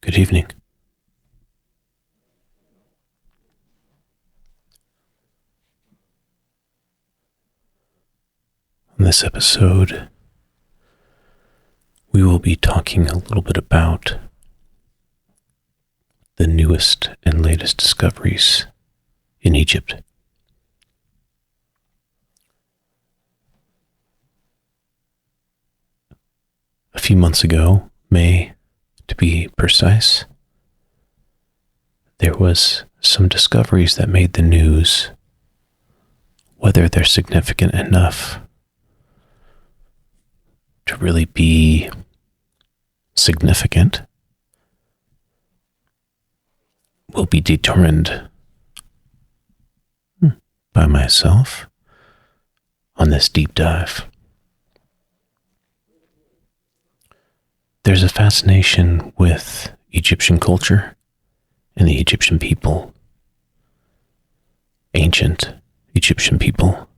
Good evening. In this episode, we will be talking a little bit about the newest and latest discoveries in Egypt. A few months ago, May to be precise, there was some discoveries that made the news. Whether they're significant enough to really be significant will be determined by myself on this deep dive. There's a fascination with Egyptian culture and the Egyptian people, ancient Egyptian people,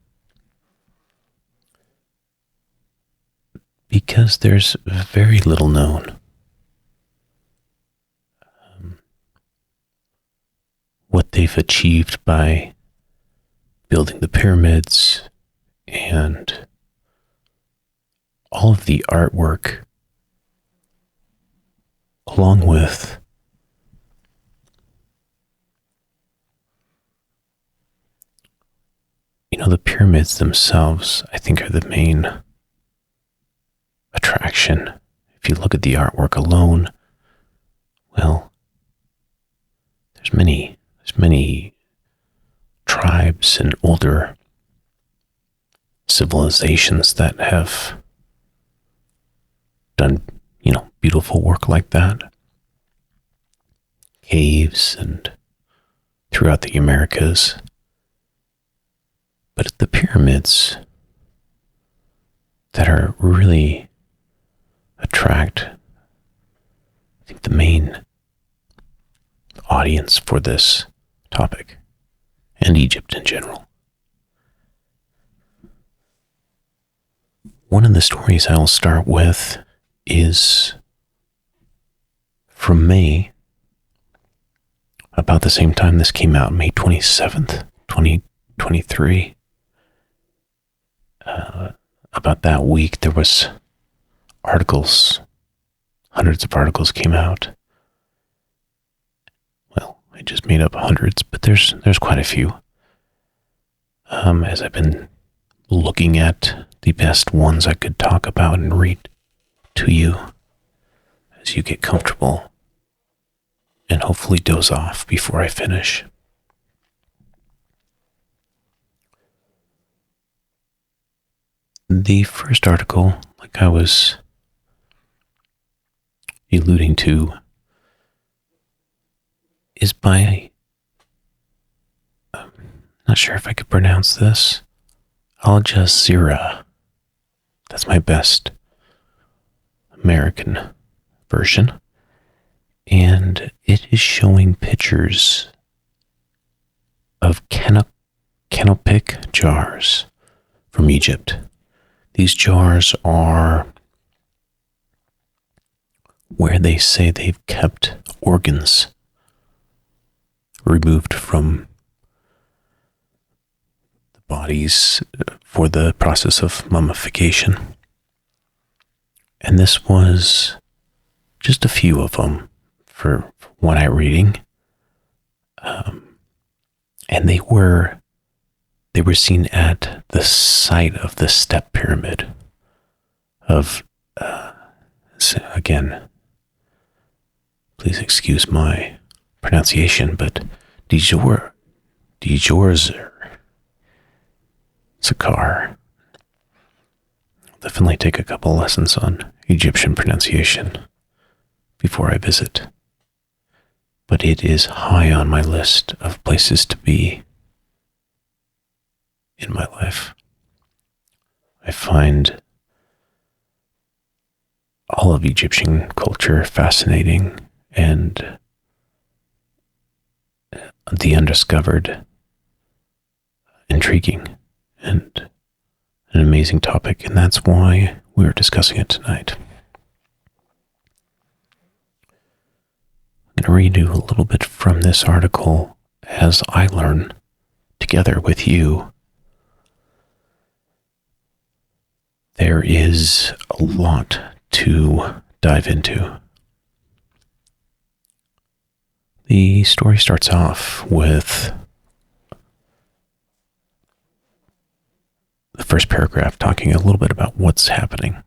because there's very little known. What they've achieved by building the pyramids and all of the artwork, along with the pyramids themselves, I think, are the main attraction. If you look at the artwork alone, well, there's many tribes and older civilizations that have done, beautiful work like that. Caves and throughout the Americas. But it's the pyramids that are really attract, I think, the main audience for this topic, and Egypt in general. One of the stories I'll start with is from May, about the same time this came out, May 27th, 2023. About that week, there was articles, hundreds of articles came out. Well, I just made up hundreds, but there's quite a few. As I've been looking at the best ones I could talk about and read to you as you get comfortable and hopefully doze off before I finish. The first article, like I was alluding to, is by, not sure if I could pronounce this, Al Jazeera. That's my best American version. And it is showing pictures of canopic jars from Egypt. These jars are where they say they've kept organs removed from the bodies for the process of mummification. And this was just a few of them for what I'm reading. And they were seen at the site of the Step Pyramid of, again, please excuse my pronunciation, but Djorzer Sakar. I'll definitely take a couple lessons on Egyptian pronunciation before I visit. But it is high on my list of places to be in my life. I find all of Egyptian culture fascinating, and the undiscovered intriguing, and an amazing topic, and that's why we're discussing it tonight. I'm going to read you a little bit from this article as I learn together with you. There is a lot to dive into. The story starts off with the first paragraph talking a little bit about what's happening.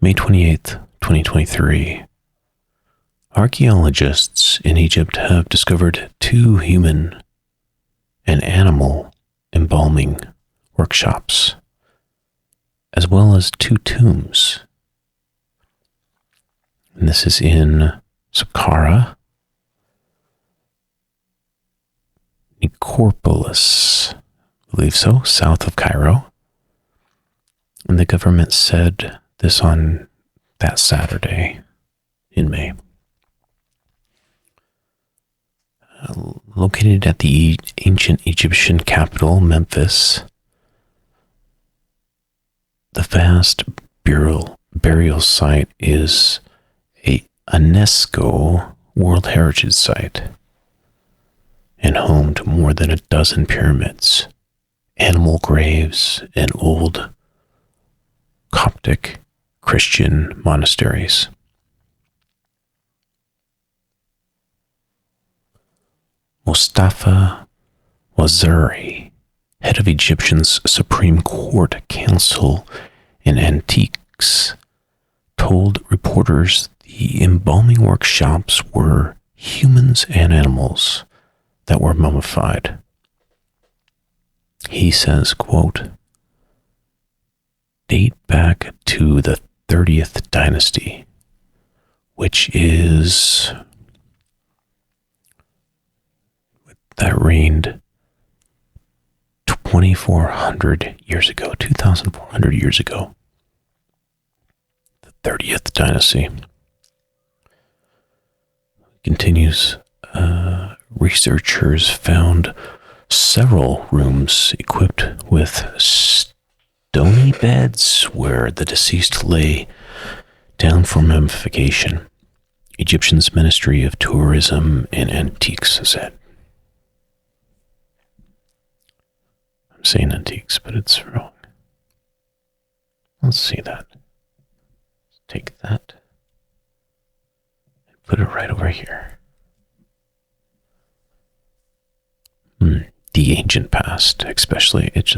May 28th, 2023. Archaeologists in Egypt have discovered 2 human and animal embalming workshops, as well as 2 tombs. And this is in Saqqara, Necropolis, I believe so, south of Cairo. And the government said this on that Saturday in May. Located at the ancient Egyptian capital, Memphis, the vast burial site is a UNESCO World Heritage Site and home to more than a dozen pyramids, animal graves, and old Coptic Christian monasteries. Mustafa Waziri, head of Egyptian's Supreme Court Council in Antiques, told reporters the embalming workshops were humans and animals that were mummified. He says, quote, date back to the 30th dynasty, which is that reigned 2,400 years ago, 2,400 years ago. The 30th dynasty. Continues, researchers found several rooms equipped with stony beds where the deceased lay down for mummification, Egyptian's Ministry of Tourism and Antiques said. I'm saying antiques, but it's wrong. Let's see that. Take that and put it right over here. The ancient past, especially. It's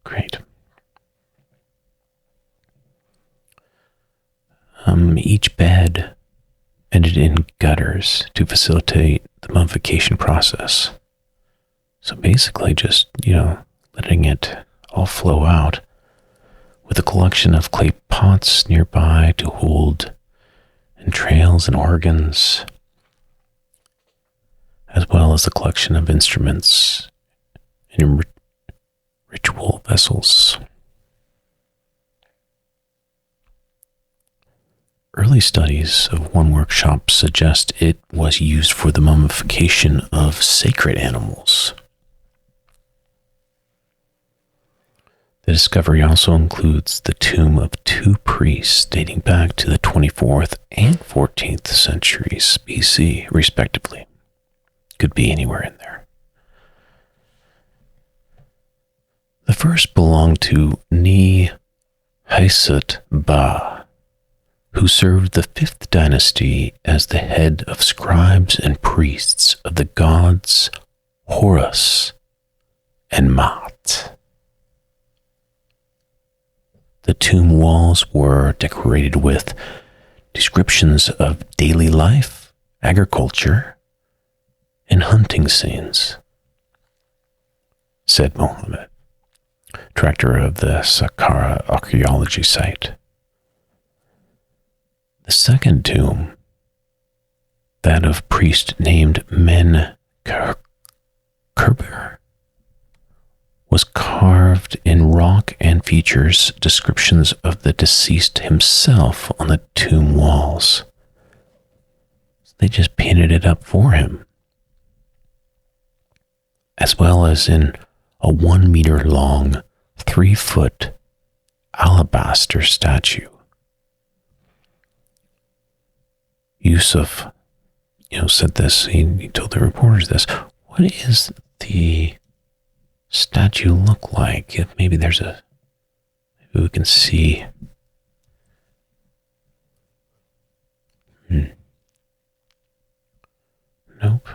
great. Each bed ended in gutters to facilitate the mummification process. So basically just, letting it all flow out with a collection of clay pots nearby to hold entrails and organs, as well as the collection of instruments and ritual vessels. Early studies of one workshop suggest it was used for the mummification of sacred animals. The discovery also includes the tomb of 2 priests dating back to the 24th and 14th centuries BC, respectively. Could be anywhere in there. The first belonged to Ni-Haysut Ba, who served the 5th dynasty as the head of scribes and priests of the gods Horus and Maat. The tomb walls were decorated with descriptions of daily life, agriculture, and hunting scenes, said Mohammed, director of the Saqqara archaeology site. The second tomb, that of priest named Men Kerber, was carved in rock and features descriptions of the deceased himself on the tomb walls. They just painted it up for him, as well as in a 1 meter long, 3-foot alabaster statue Yusuf, said this. He told the reporters this. What is the statue look like? If maybe maybe we can see. Nope.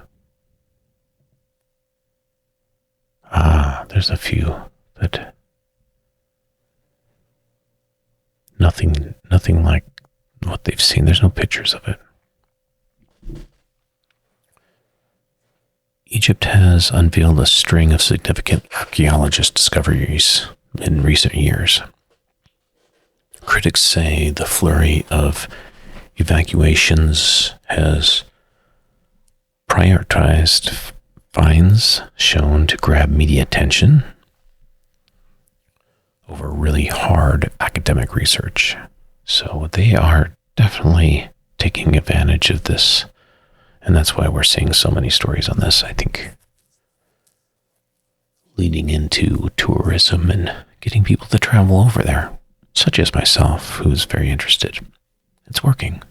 There's a few, but nothing like what they've seen. There's no pictures of it. Egypt has unveiled a string of significant archaeologist discoveries in recent years. Critics say the flurry of evacuations has prioritized finds shown to grab media attention over really hard academic research. So they are definitely taking advantage of this. And that's why we're seeing so many stories on this, I think, leading into tourism and getting people to travel over there, such as myself, who's very interested. It's working.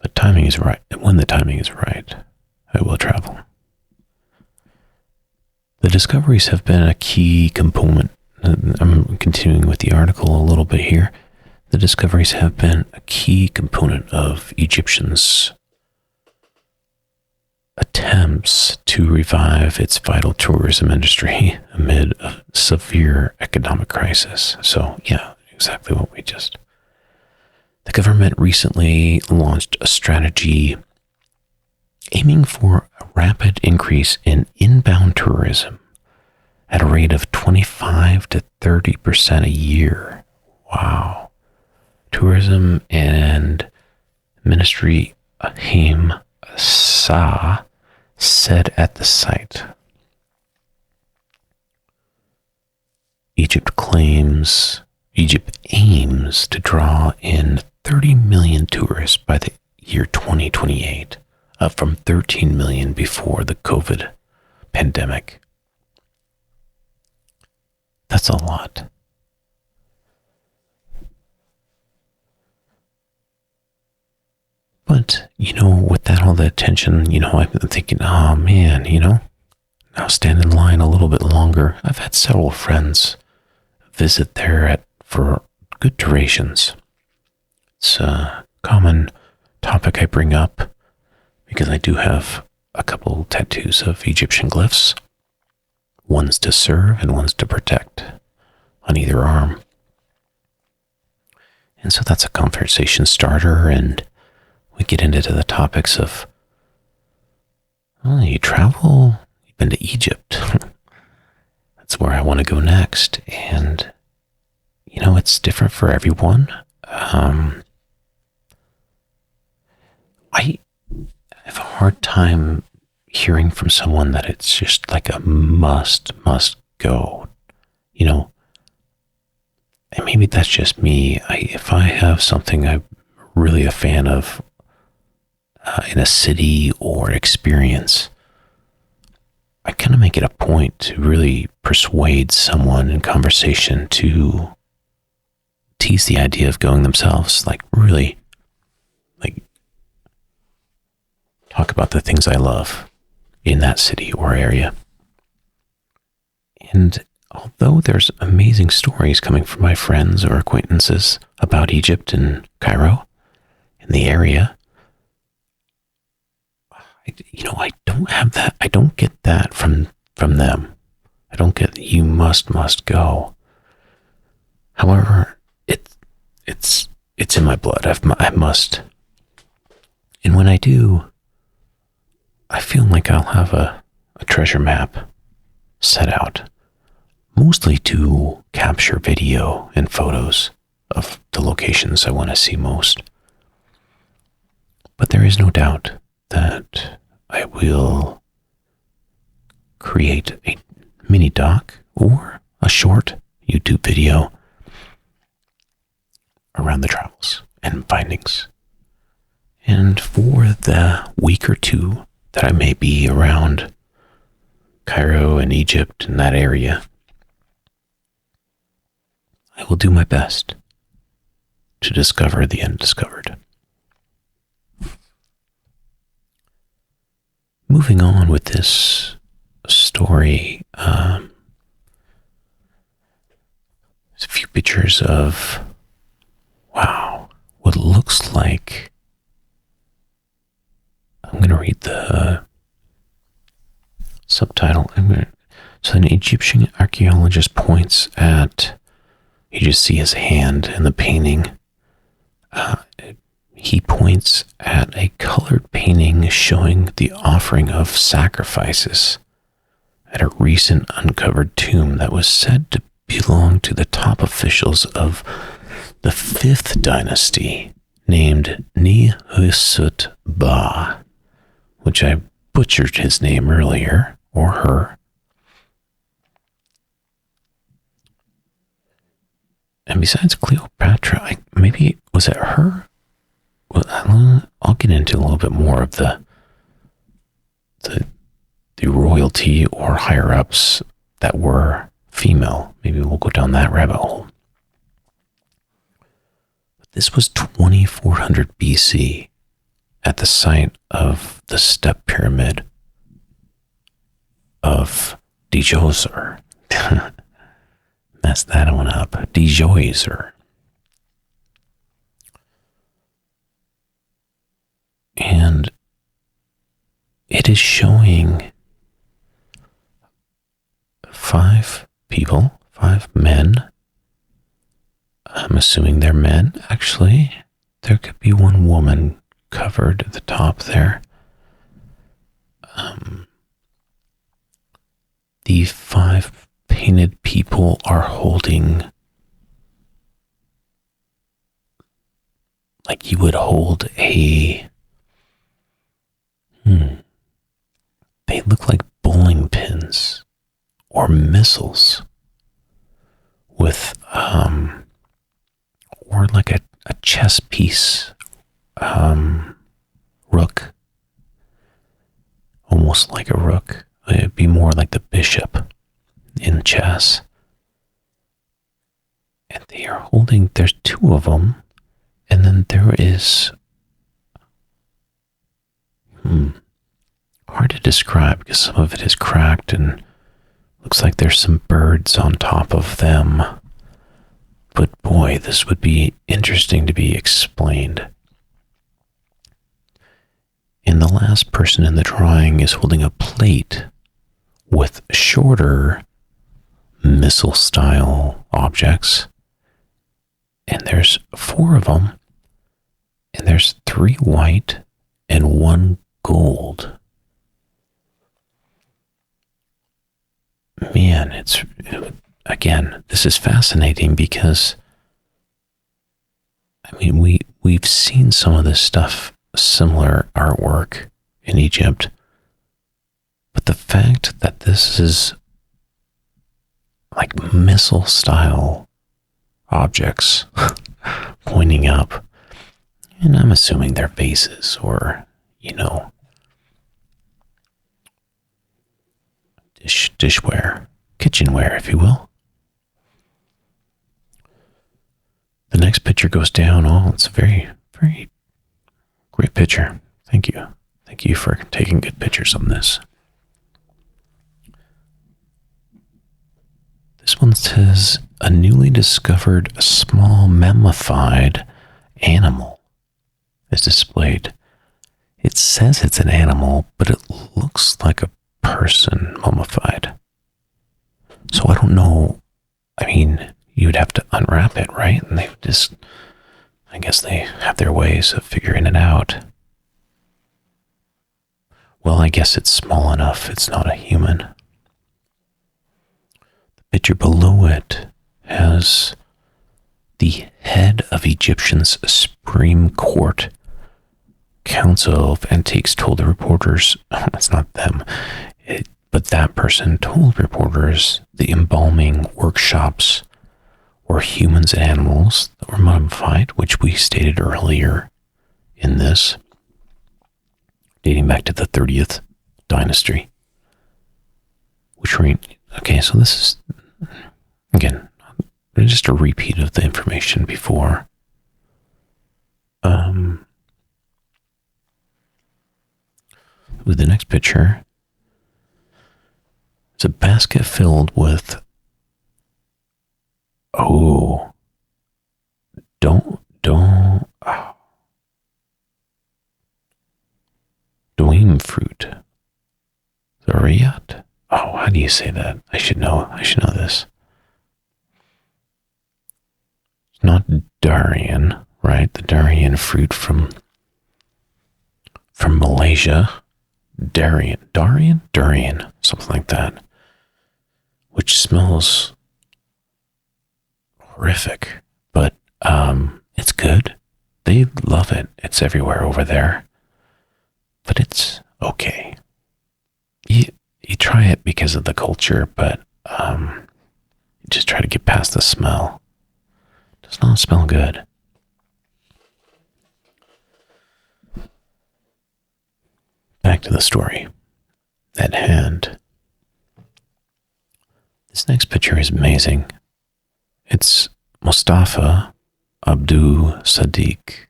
But timing is right. When the timing is right, I will travel. The discoveries have been a key component. I'm continuing with the article a little bit here. The discoveries have been a key component of Egyptians' attempts to revive its vital tourism industry amid a severe economic crisis. So, yeah, exactly what we just... The government recently launched a strategy aiming for a rapid increase in inbound tourism at a rate of 25 to 30% a year. Wow. Tourism and Ministry Haim Sa said at the site. Egypt aims to draw in 30 million tourists by the year 2028, up from 13 million before the COVID pandemic. That's a lot. But, with all the attention, I've been thinking, oh man, now stand in line a little bit longer. I've had several friends visit there for good durations. It's a common topic I bring up because I do have a couple tattoos of Egyptian glyphs. One's to serve and one's to protect on either arm. And so that's a conversation starter, and we get into the topics of, you travel, you've been to Egypt. That's where I want to go next. And, it's different for everyone. I have a hard time hearing from someone that it's just like a must go, and maybe that's just me. If I have something I'm really a fan of in a city or experience, I kind of make it a point to really persuade someone in conversation to tease the idea of going themselves, really talk about the things I love in that city or area. And although there's amazing stories coming from my friends or acquaintances about Egypt and Cairo and the area, I don't have that. I don't get that from them. I don't get you must go. However, it's in my blood. I must. And when I do, I feel like I'll have a treasure map set out, mostly to capture video and photos of the locations I want to see most. But there is no doubt that I will create a mini doc or a short YouTube video around the travels and findings. And for the week or two that I may be around Cairo and Egypt and that area, I will do my best to discover the undiscovered. Moving on with this story, there's a few pictures of, wow, what looks like, I'm going to read the subtitle. So an Egyptian archaeologist points at, you just see his hand in the painting. He points at a colored painting showing the offering of sacrifices at a recent uncovered tomb that was said to belong to the top officials of the 5th dynasty named Nihusut Ba, which I butchered his name earlier, or her. And besides Cleopatra, maybe, was it her? Well, I'll get into a little bit more of the royalty or higher ups that were female. Maybe we'll go down that rabbit hole. But this was 2400 BC at the site of the step pyramid of Djoser. Messed that one up. Djoser. And it is showing 5 people, 5 men. I'm assuming they're men. Actually, there could be one woman covered at the top there. The 5 painted people are holding, like you would hold a, they look like bowling pins or missiles with, or like a chess piece, rook, almost like a rook. It'd be more like the bishop in chess. And they are holding, there's 2 of them, and then there is, hard to describe because some of it is cracked and looks like there's some birds on top of them. But boy, this would be interesting to be explained. And the last person in the drawing is holding a plate with shorter missile-style objects. And there's 4 of them. And there's 3 white and 1 gold. Man, again, this is fascinating because, I mean, we've seen some of this stuff, similar artwork in Egypt, but the fact that this is like missile style objects pointing up, and I'm assuming they're vases or, dishware, kitchenware, if you will. The next picture goes down. Oh, it's a very, very great picture. Thank you. Thank you for taking good pictures on this. This one says, a newly discovered small mummified animal is displayed. It says it's an animal, but it looks like a person mummified. So I don't know. I mean, you'd have to unwrap it, right? And they would just, I guess they have their ways of figuring it out. Well, I guess it's small enough. It's not a human. The picture below it has the head of Egyptian's Supreme Court Council of Antiques told the reporters, it's not them, but that person told reporters the embalming workshops were humans and animals that were mummified, which we stated earlier in this, dating back to the 30th dynasty. Okay, so this is, again, just a repeat of the information before. Um, with the next picture, it's a basket filled with, oh, Dweem fruit. Thuriat? Oh, how do you say that? I should know this. It's not durian, right? The durian fruit from Malaysia. Durian, something like that. Which smells horrific, but it's good. They love it. It's everywhere over there. But it's okay. You try it because of the culture, but you just try to get past the smell. It does not smell good. Back to the story at hand. This next picture is amazing. It's Mustafa Abdul Sadiq,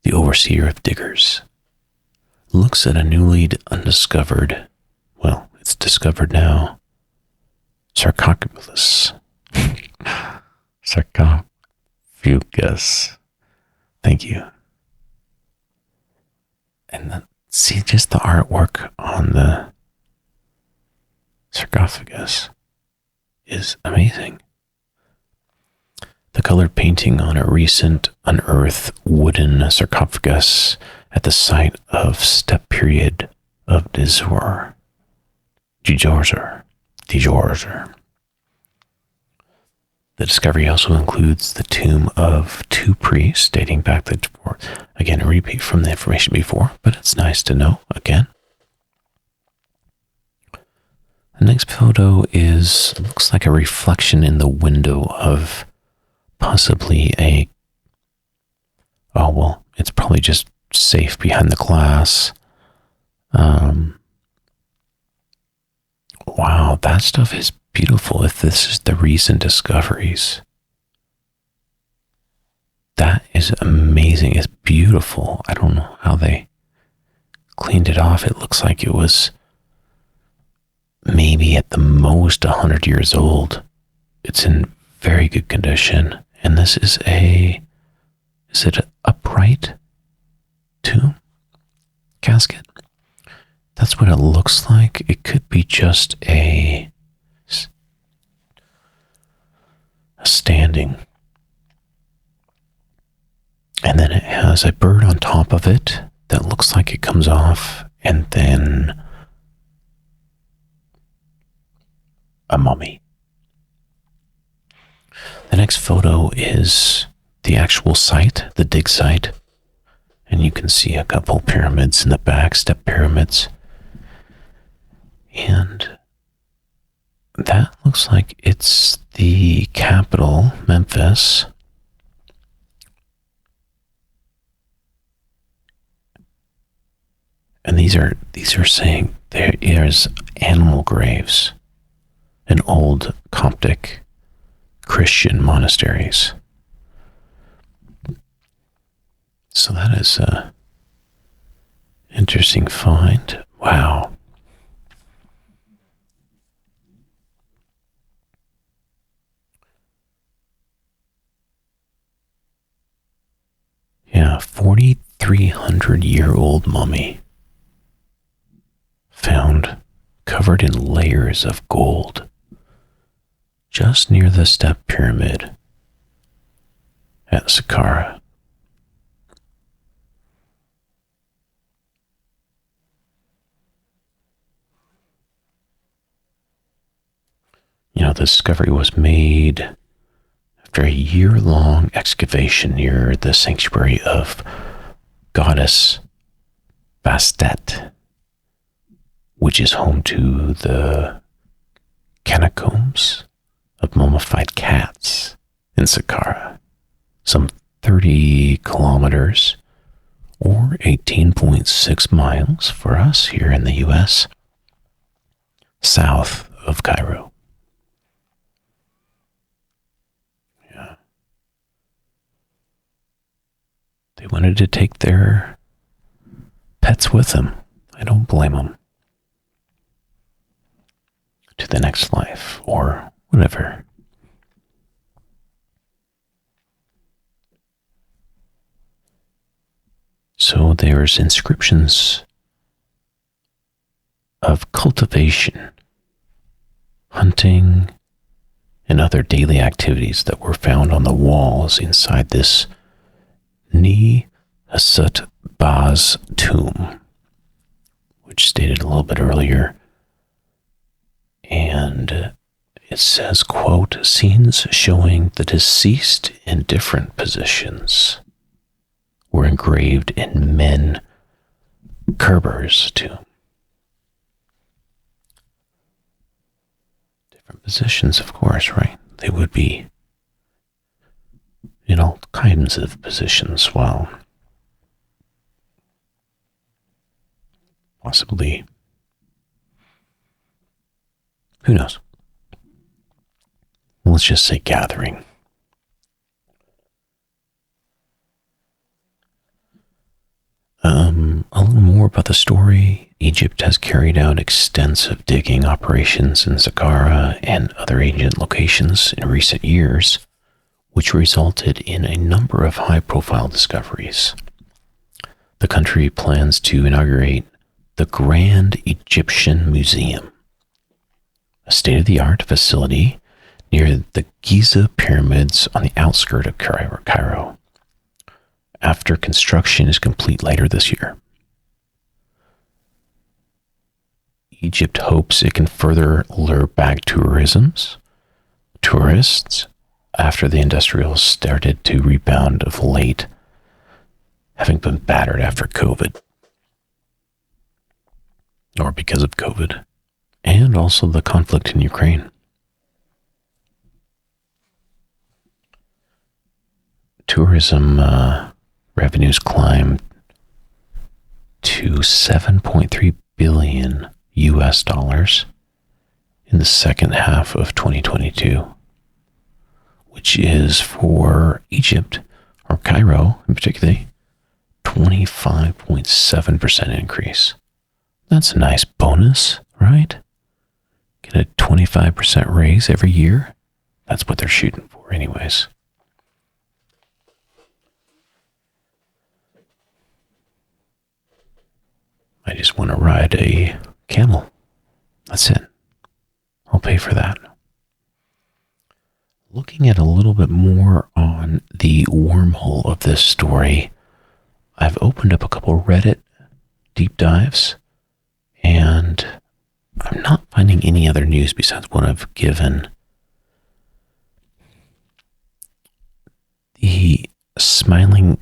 the overseer of diggers, looks at a newly undiscovered, well, it's discovered now, sarcophagus. Sarcophagus. Thank you. And see just the artwork on the sarcophagus is amazing. The colored painting on a recent unearthed wooden sarcophagus at the site of steppe period of Djor. The discovery also includes the tomb of two priests dating back to Djor. Again, a repeat from the information before, but it's nice to know again. The next photo looks like a reflection in the window of possibly it's probably just safe behind the glass. Wow, that stuff is beautiful. If this is the recent discoveries, that is amazing. It's beautiful. I don't know how they cleaned it off. It looks like it was maybe at the most 100 years old. It's in very good condition. And this is is it an upright tomb casket? That's what it looks like. It could be just a standing. And then it has a bird on top of it that looks like it comes off, and then a mummy. The next photo is the actual site, the dig site. And you can see a couple pyramids in the back, step pyramids. And that looks like it's the capital, Memphis. And these are saying there's animal graves in old Coptic Christian monasteries. So that is a interesting find. Wow. Yeah, 4,300-year-old mummy found covered in layers of gold just near the step pyramid at Saqqara. You know, the discovery was made after a year-long excavation near the sanctuary of goddess Bastet, which is home to the catacombs of mummified cats in Saqqara, some 30 kilometers or 18.6 miles for us here in the US, south of Cairo. Yeah. wanted to take their pets with them. I don't blame them. To the next life or whatever. So there's inscriptions of cultivation, hunting, and other daily activities that were found on the walls inside this Ni Hasut Baz tomb, which stated a little bit earlier. And it says, quote, scenes showing the deceased in different positions were engraved in Men Kerber's tomb. Different positions, of course, right? They would be in all kinds of positions while possibly, who knows? Let's just say gathering. A little more about the story. Egypt has carried out extensive digging operations in Saqqara and other ancient locations in recent years, which resulted in a number of high-profile discoveries. The country plans to inaugurate the Grand Egyptian Museum, a state-of-the-art facility near the Giza pyramids on the outskirts of Cairo, after construction is complete later this year. Egypt hopes it can further lure back tourists after the industrials started to rebound of late, having been battered after COVID, or because of COVID, and also the conflict in Ukraine. Tourism revenues climbed to $7.3 billion US dollars in the second half of 2022, which is for Egypt, or Cairo in particular, 25.7% increase. That's a nice bonus, right? Get a 25% raise every year. That's what they're shooting for anyways. I just want to ride a camel. That's it. I'll pay for that. Looking at a little bit more on the wormhole of this story, I've opened up a couple Reddit deep dives, and I'm not finding any other news besides what I've given. The smiling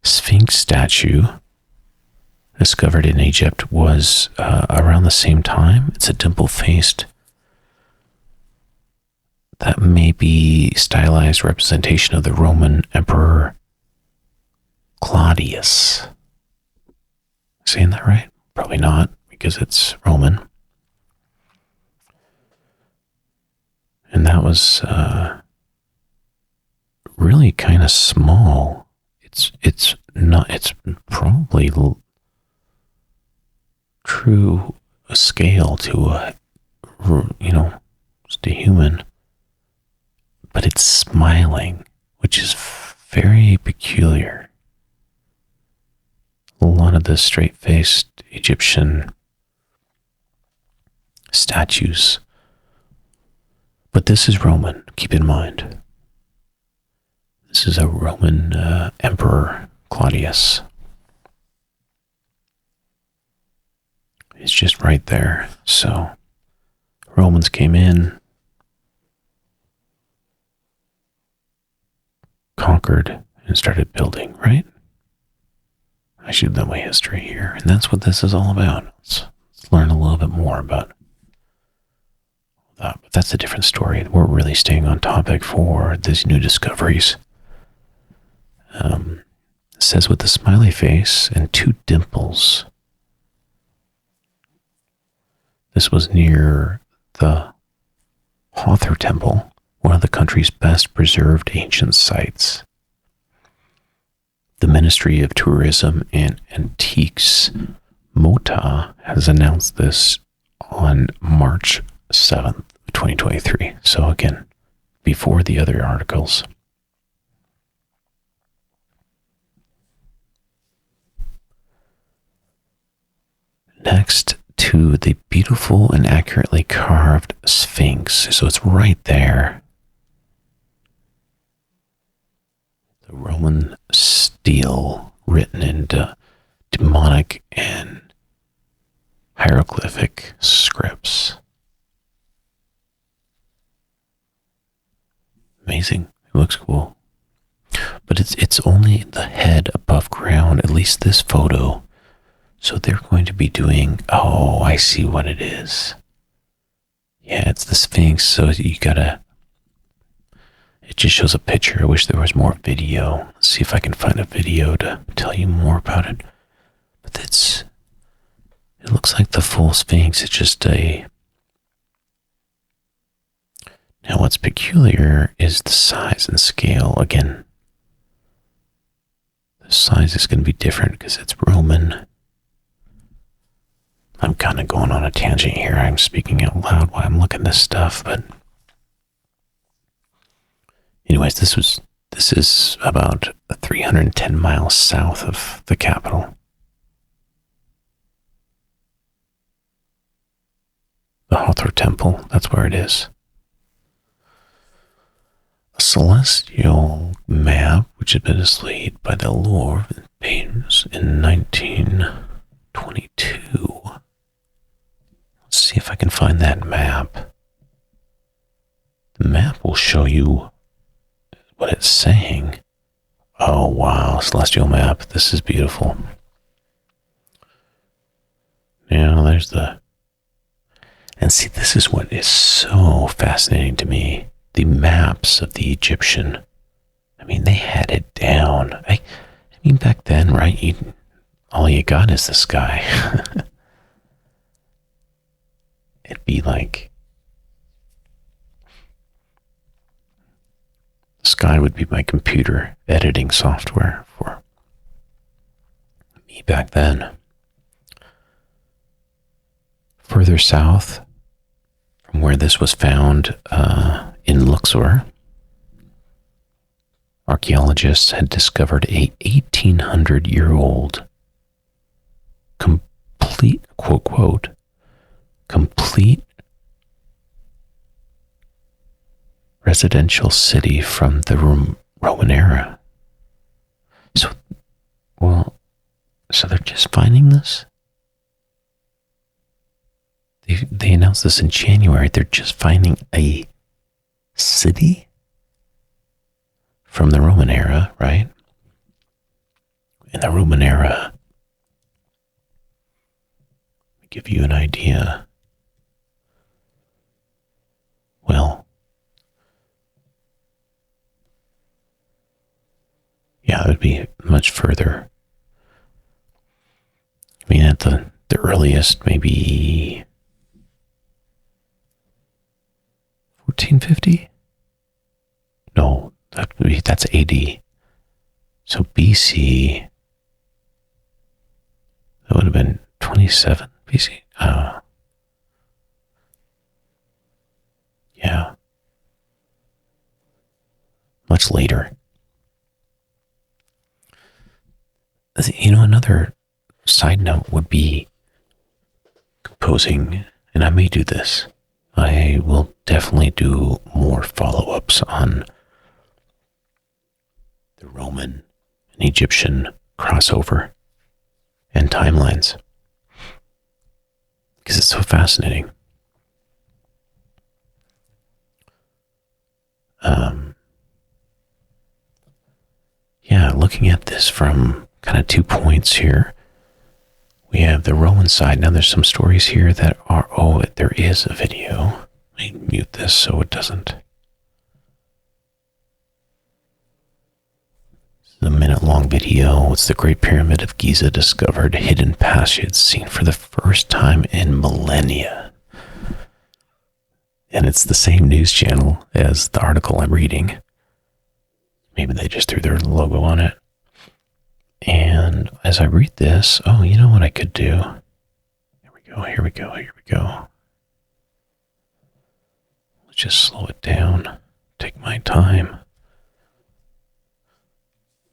Sphinx statue discovered in Egypt was around the same time. It's a dimple-faced, that may be stylized representation of the Roman Emperor Claudius. Saying that right? Probably not, because it's Roman. And that was really kind of small. It's probably true scale to just a human, but it's smiling, which is very peculiar. A lot of the straight-faced Egyptian statues, but this is Roman, keep in mind. This is a Roman Emperor Claudius. It's just right there. So Romans came in, conquered, and started building, right? I should know my history here, and that's what this is all about. Let's learn a little bit more about that. But that's a different story. We're really staying on topic for these new discoveries. It says with the smiley face and two dimples. This was near the Hathor Temple, one of the country's best preserved ancient sites. The Ministry of Tourism and Antiques, MOTA, has announced this on March 7th, 2023. So again, before the other articles. Next to the beautiful and accurately carved Sphinx. So it's right there. The Roman stele written in demonic and hieroglyphic scripts. Amazing. It looks cool. But it's only the head above ground, at least this photo. So they're going to be doing, oh, I see what it is. Yeah, it's the Sphinx, so you gotta, it just shows a picture. I wish there was more video. Let's see if I can find a video to tell you more about it. But it looks like the full Sphinx. It's just a, now what's peculiar is the size and scale. Again, the size is going to be different because it's Roman. I'm kind of going on a tangent here. I'm speaking out loud while I'm looking at this stuff, but anyways, this is about 310 miles south of the capital. The Hathor Temple, that's where it is. A celestial map, which had been displayed by the Louvre in Paris in 1922. Let's see if I can find that map. The map will show you what it's saying. Oh, wow, celestial map. This is beautiful. Now, there's the... And see, this is what is so fascinating to me. The maps of the Egyptian. I mean, they had it down. I mean, back then, right? All you got is the sky. It'd be like... The sky would be my computer editing software for me back then. Further south from where this was found in Luxor, archaeologists had discovered a 1,800-year-old complete, quote, quote, complete residential city from the Roman era. So they're just finding this? They announced this in January. They're just finding a city from the Roman era, right? In the Roman era, to give you an idea, well, yeah, it would be much further. I mean, at the earliest, maybe 1450? No, that's AD. So BC, that would have been 27 BC. Yeah. Much later. You know, another side note would be composing, and I may do this. I will definitely do more follow-ups on the Roman and Egyptian crossover and timelines, because it's so fascinating. Yeah, looking at this from kind of 2 points here. We have the Roman side. Now there's some stories here that are, oh, there is a video. Let me mute this so it doesn't. This is a minute-long video. It's the Great Pyramid of Giza discovered, hidden passages seen for the first time in millennia. And it's the same news channel as the article I'm reading. Maybe they just threw their logo on it. And as I read this, oh, you know what I could do? Here we go, here we go, here we go. Let's just slow it down, take my time.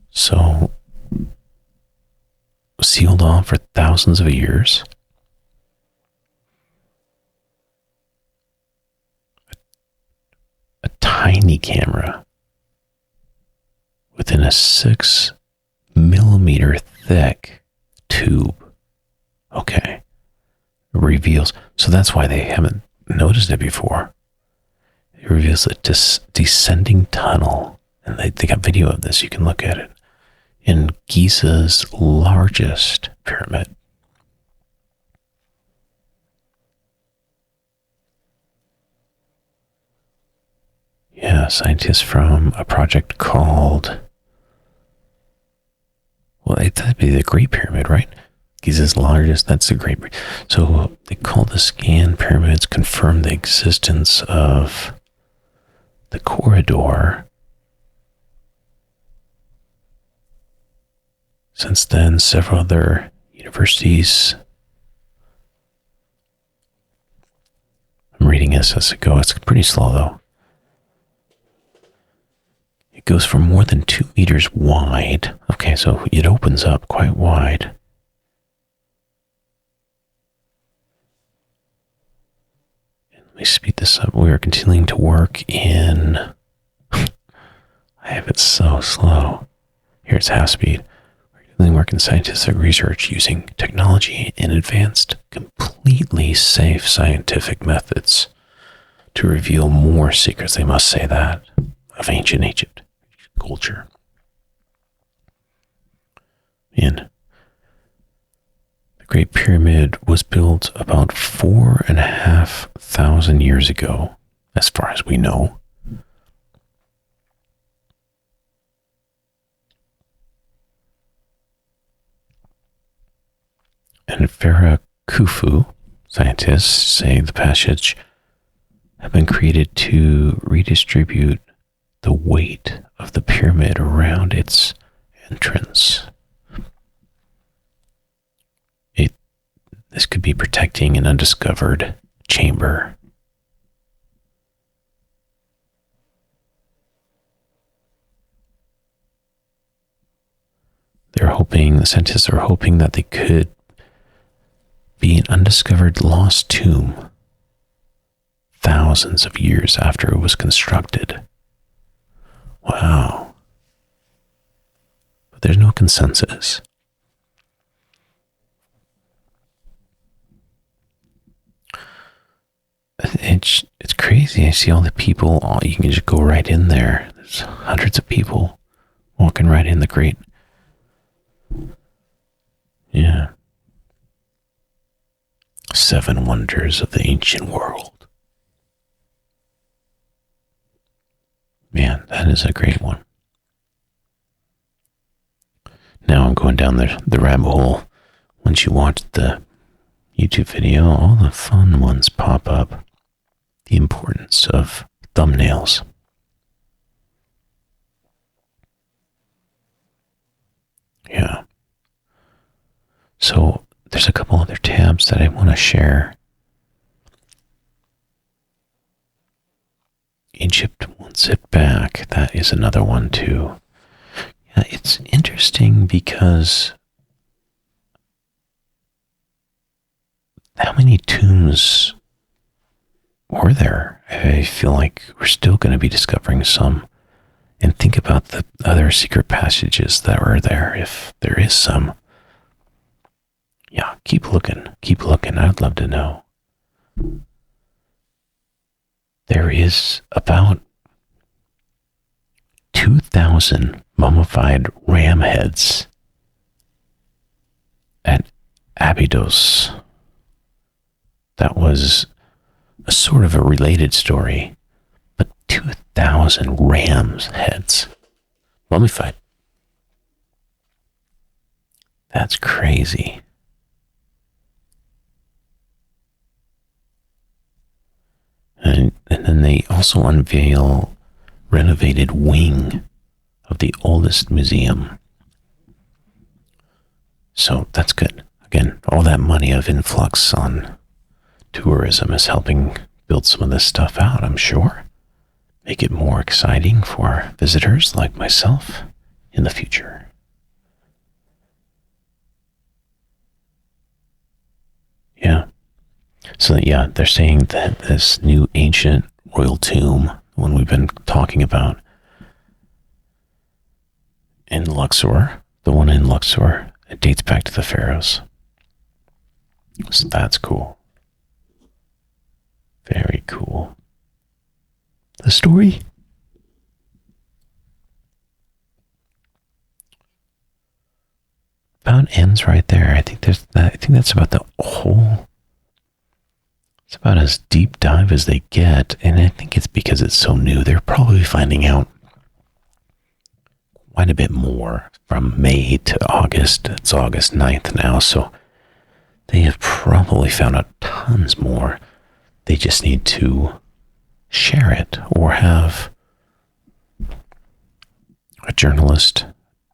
So, sealed off for thousands of years. A tiny camera within a 6 millimeter thick tube. Okay. Reveals. So that's why they haven't noticed it before. It reveals a descending tunnel. And they got video of this. You can look at it. In Giza's largest pyramid. Yeah, scientists from a project called, well, that'd be the Great Pyramid, right? Giza's largest, that's the Great Pyramid. So they call the scan pyramids, confirm the existence of the corridor. Since then, several other universities, I'm reading this as I go, it's pretty slow though. It goes for more than 2 meters wide. Okay, so it opens up quite wide. And let me speed this up. We are continuing to work in, I have it so slow. Here it's half speed. Work in scientific research using technology and advanced, completely safe scientific methods to reveal more secrets, they must say that, of ancient Egypt culture. And the Great Pyramid was built about 4,500 years ago, as far as we know. And Pharaoh Khufu, scientists say the passage have been created to redistribute the weight of the pyramid around its entrance. This could be protecting an undiscovered chamber. The scientists are hoping that they could be an undiscovered lost tomb thousands of years after it was constructed. Wow. But there's no consensus. It's crazy. I see all the people. You can just go right in there. There's hundreds of people walking right in the Great. Yeah. 7 wonders of the ancient world. Man, that is a great one. Now I'm going down the rabbit hole. Once you watch the YouTube video, all the fun ones pop up. The importance of thumbnails. Yeah. So there's a couple other tabs that I want to share. Egypt wants it back. That is another one too. Yeah, it's interesting because how many tombs were there? I feel like we're still going to be discovering some. And think about the other secret passages that were there, if there is some. Yeah, keep looking. Keep looking. I'd love to know. There is about 2,000 mummified ram heads at Abydos. That was a sort of a related story, but 2,000 rams heads mummified. That's crazy. And then they also unveil renovated wing of the oldest museum. So that's good. Again, all that money of influx on tourism is helping build some of this stuff out, I'm sure. Make it more exciting for visitors like myself in the future. Yeah. So, yeah, they're saying that this new ancient royal tomb, one we've been talking about in Luxor, the one in Luxor, it dates back to the pharaohs. So that's cool. Very cool. The story about ends right there. I think that's about the whole. It's about as deep dive as they get, and I think it's because it's so new. They're probably finding out quite a bit more from May to August. It's August 9th now, so they have probably found out tons more. They just need to share it or have a journalist,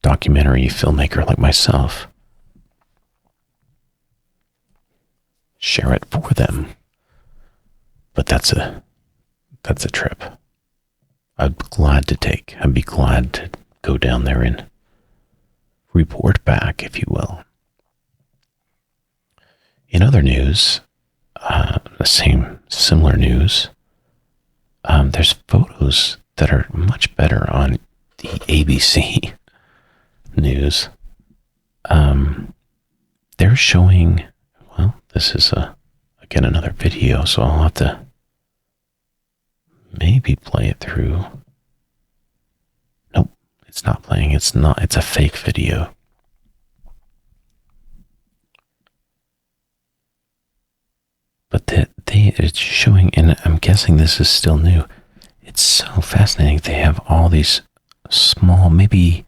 documentary filmmaker like myself share it for them. But that's a trip I'd be glad to take. I'd be glad to go down there and report back, if you will. In other news, similar news, there's photos that are much better on the ABC news. They're showing, well, this is again another video, so I'll have to maybe play it through. Nope, it's not playing. It's a fake video. But it's showing, and I'm guessing this is still new. It's so fascinating. They have all these small, maybe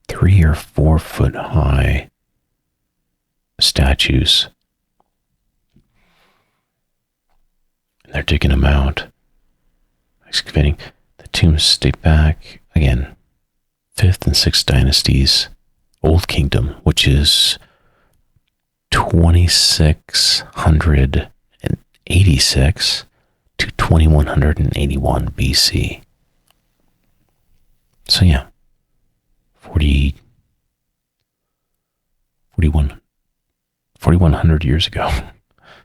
3 or 4 foot high statues. And they're digging them out, excavating. The tombs date back, again, 5th and 6th dynasties, Old Kingdom, which is 2686 to 2181 BC. So yeah, 4,100 years ago.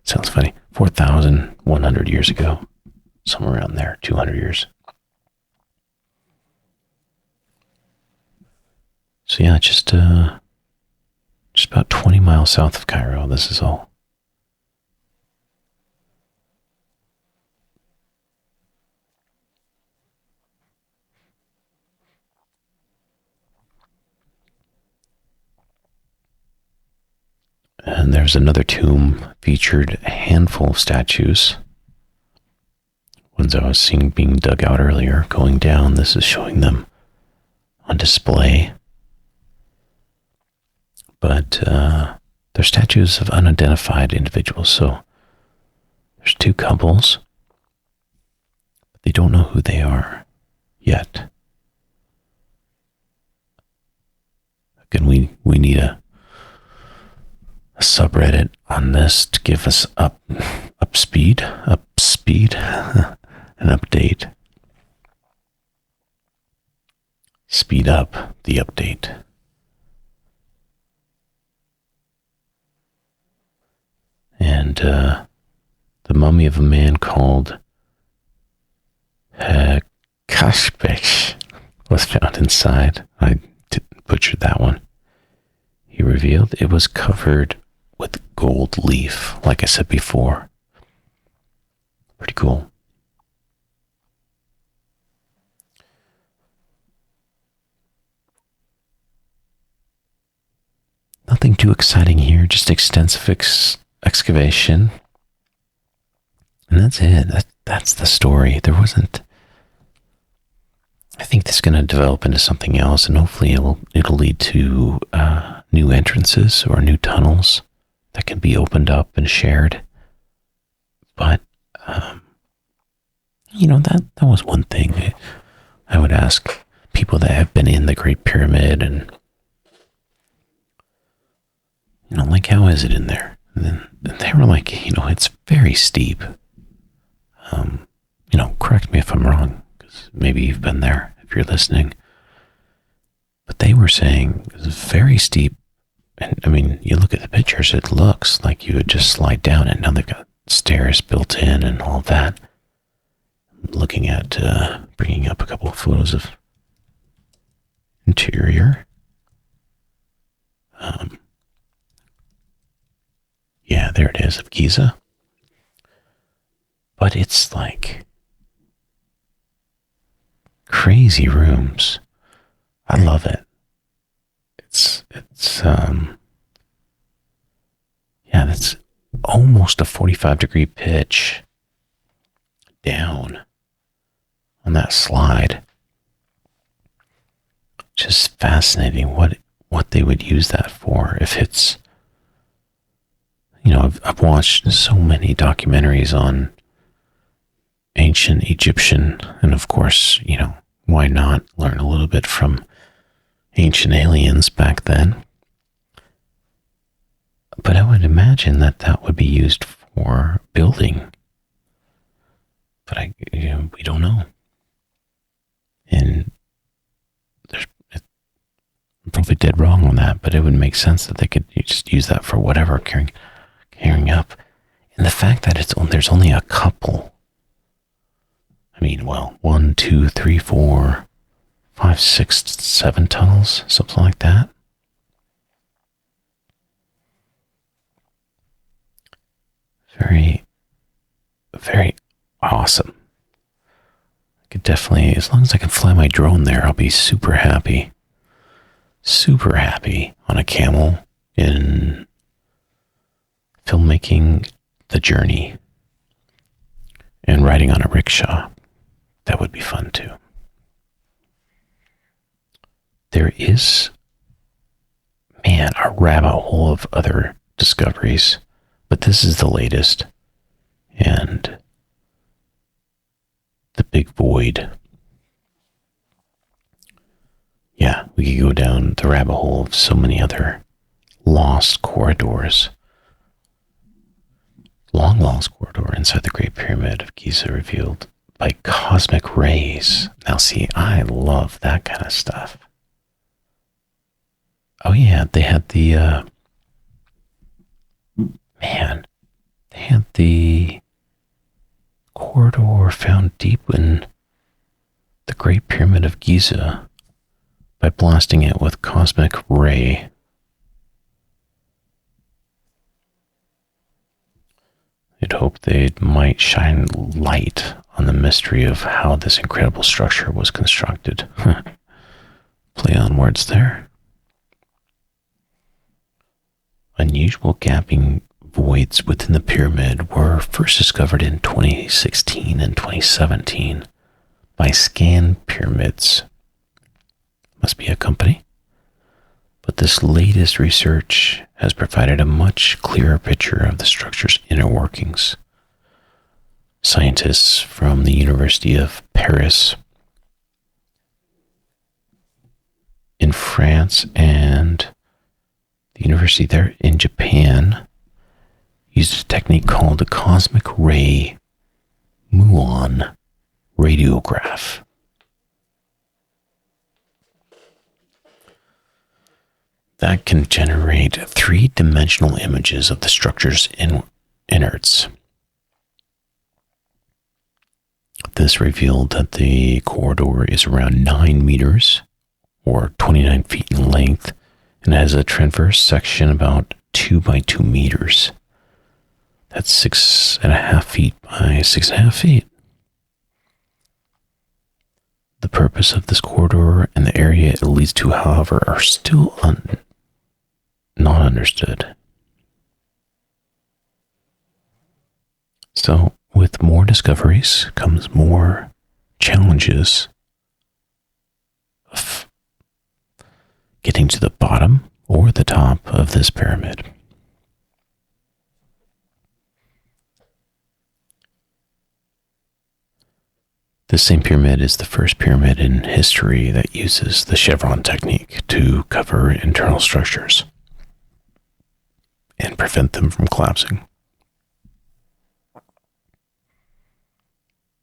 Sounds funny. 4,100 years ago. Somewhere around there, 200 years. So yeah, just about 20 miles south of Cairo, this is all. And there's another tomb featured a handful of statues. Ones I was seeing being dug out earlier, going down. This is showing them on display. But they're statues of unidentified individuals. So there's 2 couples. But they don't know who they are yet. Again, we need a subreddit on this to give us an update. Speed up the update. And the mummy of a man called Kashbesh was found inside. I butchered that one. He revealed it was covered with gold leaf, like I said before. Pretty cool. Nothing too exciting here, just extensive excavation. And that's it. That's the story. There wasn't... I think this is going to develop into something else, and hopefully it'll lead to new entrances or new tunnels that can be opened up and shared. But that was one thing I would ask people that have been in the Great Pyramid and like, how is it in there? And then they were like, it's very steep. Correct me if I'm wrong, because maybe you've been there if you're listening. But they were saying it was very steep. And I mean, you look at the pictures, it looks like you would just slide down it. Now they've got stairs built in and all that. I'm looking at bringing up a couple of photos of interior. Yeah, there it is, of Giza. But it's like crazy rooms. I love it. That's almost a 45-degree pitch down on that slide. Just fascinating what they would use that for. If it's, I've watched so many documentaries on ancient Egyptian, and of course, why not learn a little bit from ancient aliens back then? But I would imagine that would be used for building. But we don't know. And I'm probably dead wrong on that, but it would make sense that they could just use that for whatever, carrying up. And the fact that there's only a couple. I mean, 1, 2, 3, 4, 5, 6, 7 tunnels, something like that. Very, very awesome. I could definitely, as long as I can fly my drone there, I'll be super happy. Super happy on a camel in filmmaking the journey and riding on a rickshaw. That would be fun too. There is, a rabbit hole of other discoveries, but this is the latest. And the big void. Yeah, we could go down the rabbit hole of so many other lost corridors. Long lost corridor inside the Great Pyramid of Giza revealed by cosmic rays. Now see, I love that kind of stuff. Oh yeah, they had the, they had the corridor found deep in the Great Pyramid of Giza by blasting it with cosmic ray. You'd hope they might shine light on the mystery of how this incredible structure was constructed. Play on words there. Unusual gaping voids within the pyramid were first discovered in 2016 and 2017 by Scan Pyramids. Must be a company. But this latest research has provided a much clearer picture of the structure's inner workings. Scientists from the University of Paris in France and the university there in Japan used a technique called the cosmic ray muon radiograph. That can generate three-dimensional images of the structure's innards. This revealed that the corridor is around 9 meters, or 29 feet in length, and has a transverse section about 2 by 2 meters. That's 6.5 feet by 6.5 feet. The purpose of this corridor and the area it leads to, however, are still not understood. So, with more discoveries comes more challenges of getting to the bottom or the top of this pyramid. This same pyramid is the first pyramid in history that uses the chevron technique to cover internal structures. and prevent them from collapsing.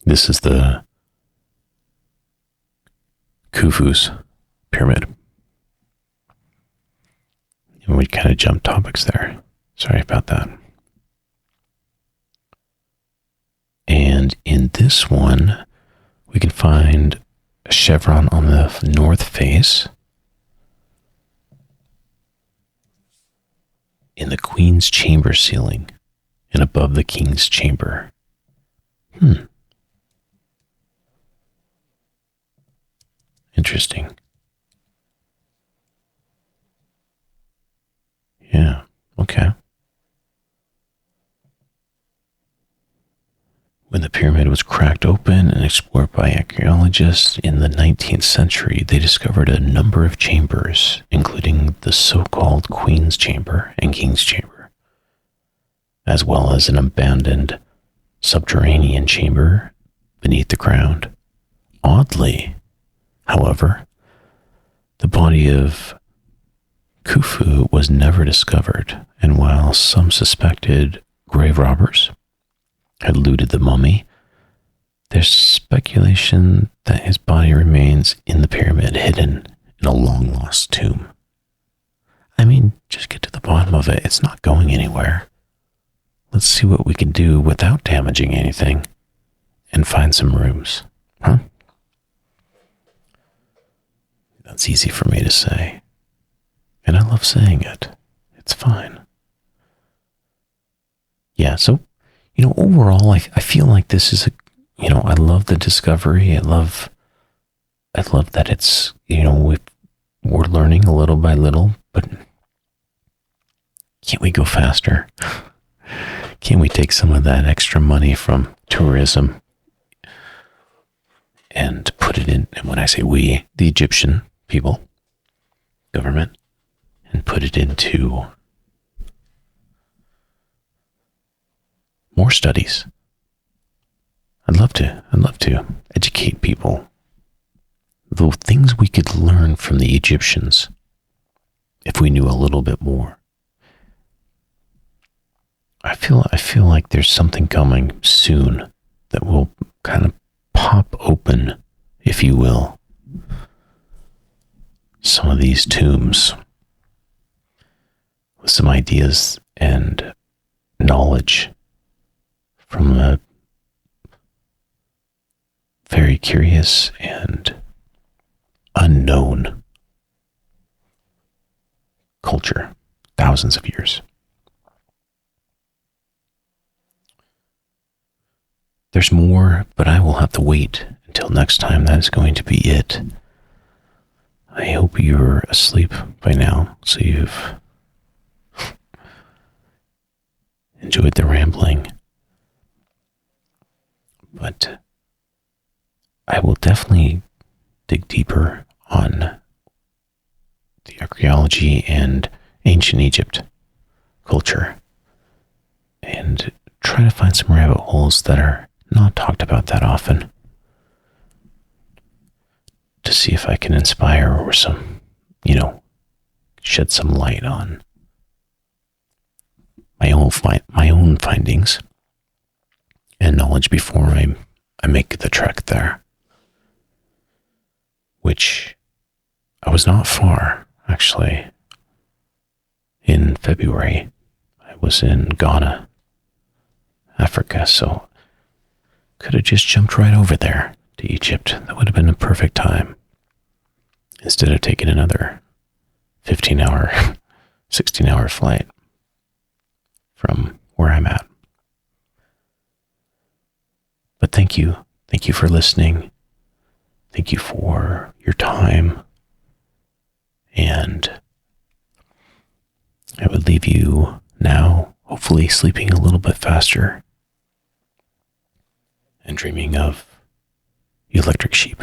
This is the Khufu's pyramid. And we kind of jumped topics there. Sorry about that. And in this one, we can find a chevron on the north face in the Queen's chamber ceiling and above the King's chamber. Interesting. Yeah, okay. When the pyramid was cracked open and explored by archaeologists in the 19th century, they discovered a number of chambers, including the so-called Queen's Chamber and King's Chamber, as well as an abandoned subterranean chamber beneath the ground. Oddly, however, the body of Khufu was never discovered, and while some suspected grave robbers had looted the mummy, there's speculation that his body remains in the pyramid, hidden in a long-lost tomb. I mean, just get to the bottom of it. It's not going anywhere. Let's see what we can do without damaging anything and find some rooms, huh? That's easy for me to say. And I love saying it. It's fine. Yeah, so, overall, I feel like this is I love the discovery. I love that it's, we're learning a little by little, but can't we go faster? Can't we take some of that extra money from tourism and put it in, and when I say we, the Egyptian people, government, and put it into more studies? I'd love to educate people. The things we could learn from the Egyptians if we knew a little bit more. I feel like there's something coming soon that will kind of pop open, if you will, some of these tombs with some ideas and knowledge from a very curious and unknown culture, thousands of years. There's more, but I will have to wait until next time. That is going to be it. I hope you're asleep by now, so you've enjoyed the rambling. But I will definitely dig deeper on the archaeology and ancient Egypt culture and try to find some rabbit holes that are not talked about that often to see if I can inspire or some, shed some light on my own findings and knowledge before I make the trek there, which I was not far, actually. In February, I was in Ghana, Africa, so could have just jumped right over there to Egypt. That would have been a perfect time, instead of taking another 15-hour, 16-hour flight from where I'm at. But thank you. Thank you for listening. Thank you for your time. And I would leave you now, hopefully sleeping a little bit faster and dreaming of Electric Sheep.